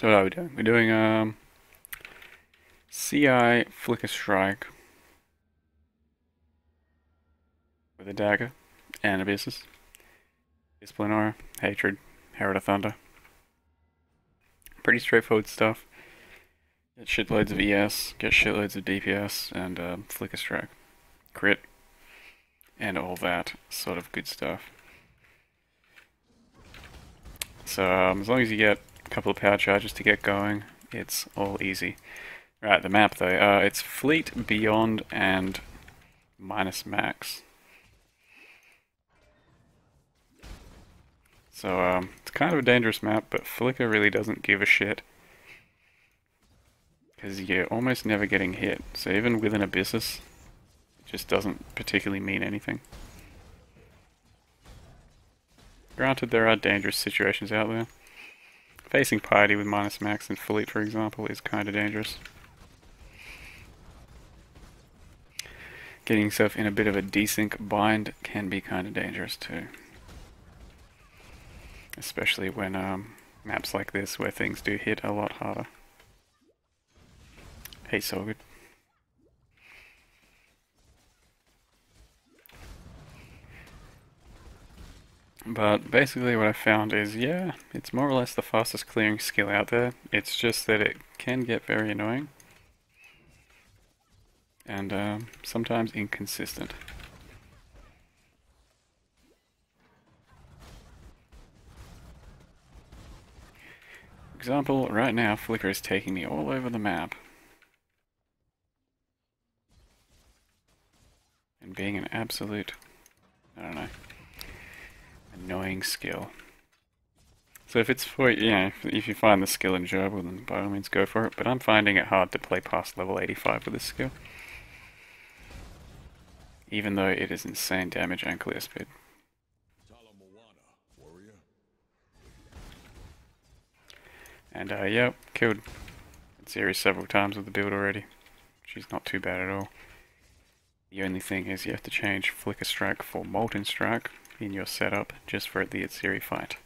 So what are we doing? We're doing CI Flickerstrike with a Dagger and Abyssus. Discipline Hatred, Herald of Thunder. Pretty straightforward stuff. Get shitloads of ES, get shitloads of DPS, and Flickerstrike. Crit, and all that sort of good stuff. So as long as you get a couple of power charges to get going, it's all easy. Right, the map though, it's Fleet, Beyond, and minus max. So it's kind of a dangerous map, but Flicker really doesn't give a shit. Because you're almost never getting hit, so even with an Abyssus, it just doesn't particularly mean anything. Granted, there are dangerous situations out there. Facing Piety with minus max and Fleet, for example, is kind of dangerous. Getting yourself in a bit of a desync bind can be kind of dangerous too. Especially when maps like this where things do hit a lot harder. Hey, so good. But basically what I found is, yeah, it's more or less the fastest clearing skill out there. It's just that it can get very annoying. And sometimes inconsistent. For example, right now Flicker is taking me all over the map. And being an absolute, I don't know, annoying skill. So if it's for, if you find the skill enjoyable, then by all means go for it, but I'm finding it hard to play past level 85 with this skill. Even though it is insane damage and clear speed. And yep, killed Series several times with the build already. She's not too bad at all. The only thing is you have to change Flickerstrike for multistrike in your setup just for the Atziri fight.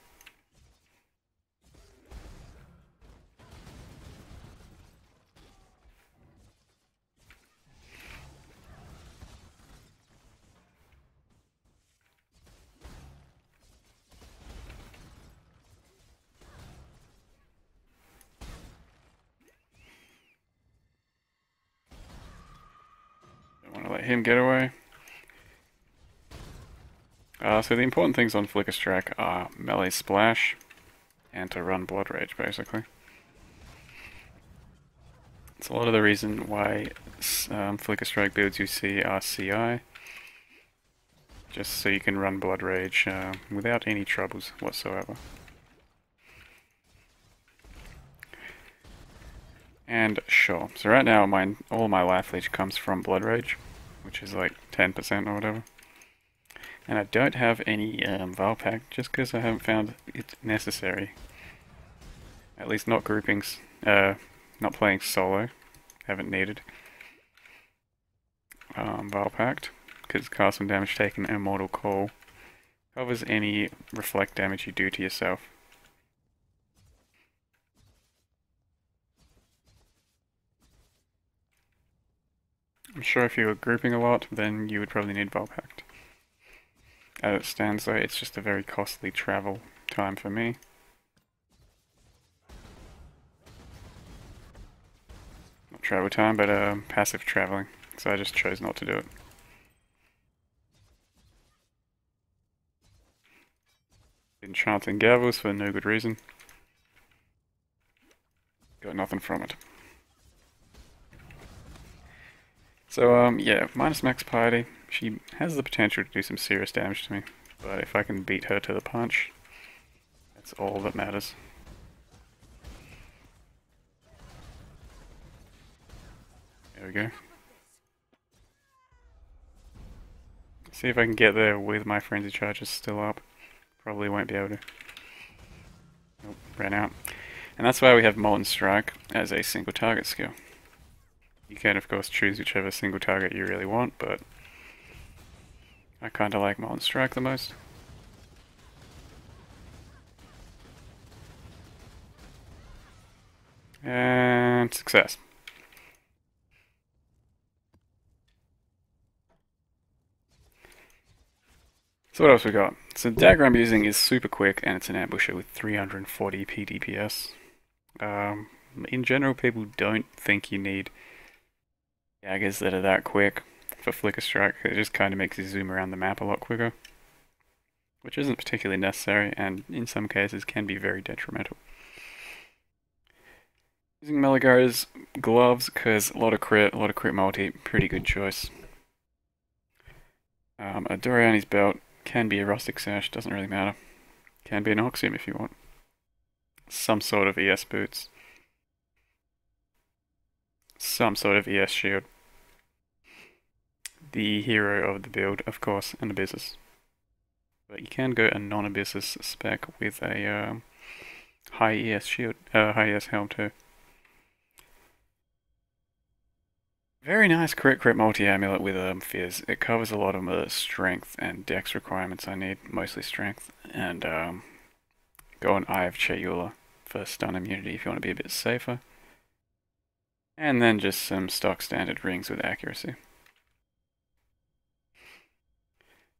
Don't want to let him get away. So the important things on Flickerstrike are melee splash and to run Blood Rage, basically. It's a lot of the reason why Flickerstrike builds you see are CI. Just so you can run Blood Rage without any troubles whatsoever. And sure, so right now all my life leech comes from Blood Rage, which is like 10% or whatever. And I don't have any Val Pack just because I haven't found it necessary. At least not groupings, not playing solo, haven't needed Val Pact, because cast and damage taken Immortal Call covers any reflect damage you do to yourself. I'm sure if you were grouping a lot, then you would probably need Val Pact. As it stands though, it's just a very costly travel time for me. Not travel time, but passive traveling. So I just chose not to do it. Been chanting Gavels for no good reason. Got nothing from it. So yeah, minus max piety. She has the potential to do some serious damage to me, but if I can beat her to the punch, that's all that matters. There we go. See if I can get there with my frenzy charges still up. Probably won't be able to. Nope, ran out. And that's why we have Molten Strike as a single target skill. You can of course choose whichever single target you really want, but I kinda like Molten Strike the most. And success. So what else we got? So the dagger I'm using is super quick and it's an ambusher with 340 PDPS. In general, people don't think you need daggers that are that quick for Flickerstrike. It just kind of makes you zoom around the map a lot quicker, which isn't particularly necessary and in some cases can be very detrimental. Using Meligar's gloves because a lot of crit multi, pretty good choice. A Doriani's belt can be a rustic sash, doesn't really matter. Can be an Oxium if you want. Some sort of ES boots. Some sort of ES shield. The hero of the build, of course, an Abyssus. But you can go a non-Abyssus spec with a high ES shield, high ES helm too. Very nice crit multi-amulet with Fizz. It covers a lot of the strength and dex requirements I need, mostly strength. And go an Eye of Chayula for stun immunity if you want to be a bit safer. And then just some stock standard rings with accuracy.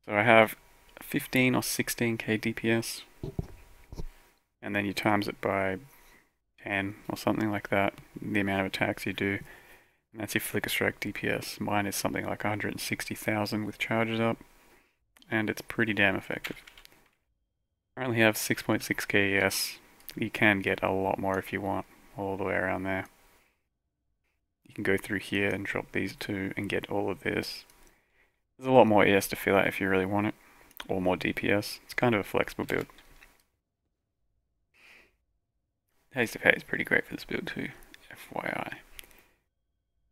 So I have 15 or 16k DPS. And then you times it by 10 or something like that, the amount of attacks you do. And that's your Flickerstrike DPS. Mine is something like 160,000 with charges up. And it's pretty damn effective. Currently have 6.6k ES. You can get a lot more if you want, all the way around there. You can go through here and drop these two and get all of this. There's a lot more ES to fill out if you really want it, or more DPS. It's kind of a flexible build. Haste of Hate is pretty great for this build too, FYI.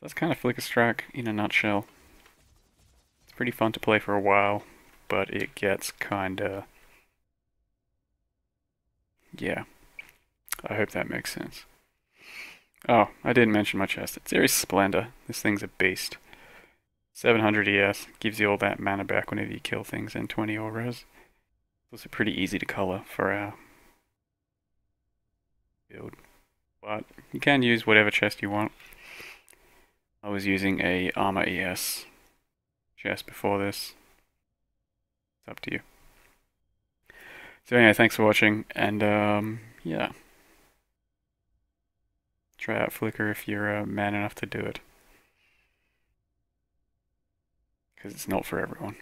That's kind of Flickerstrike in a nutshell. It's pretty fun to play for a while, but it gets kinda... yeah. I hope that makes sense. Oh, I didn't mention my chest. It's Ares Splendor. This thing's a beast. 700 ES, gives you all that mana back whenever you kill things, and 20 auras. It's also pretty easy to colour for our build. But you can use whatever chest you want. I was using a Armor ES chest before this. It's up to you. So anyway, thanks for watching, and yeah. Try out Flicker if you're man enough to do it. Because it's not for everyone.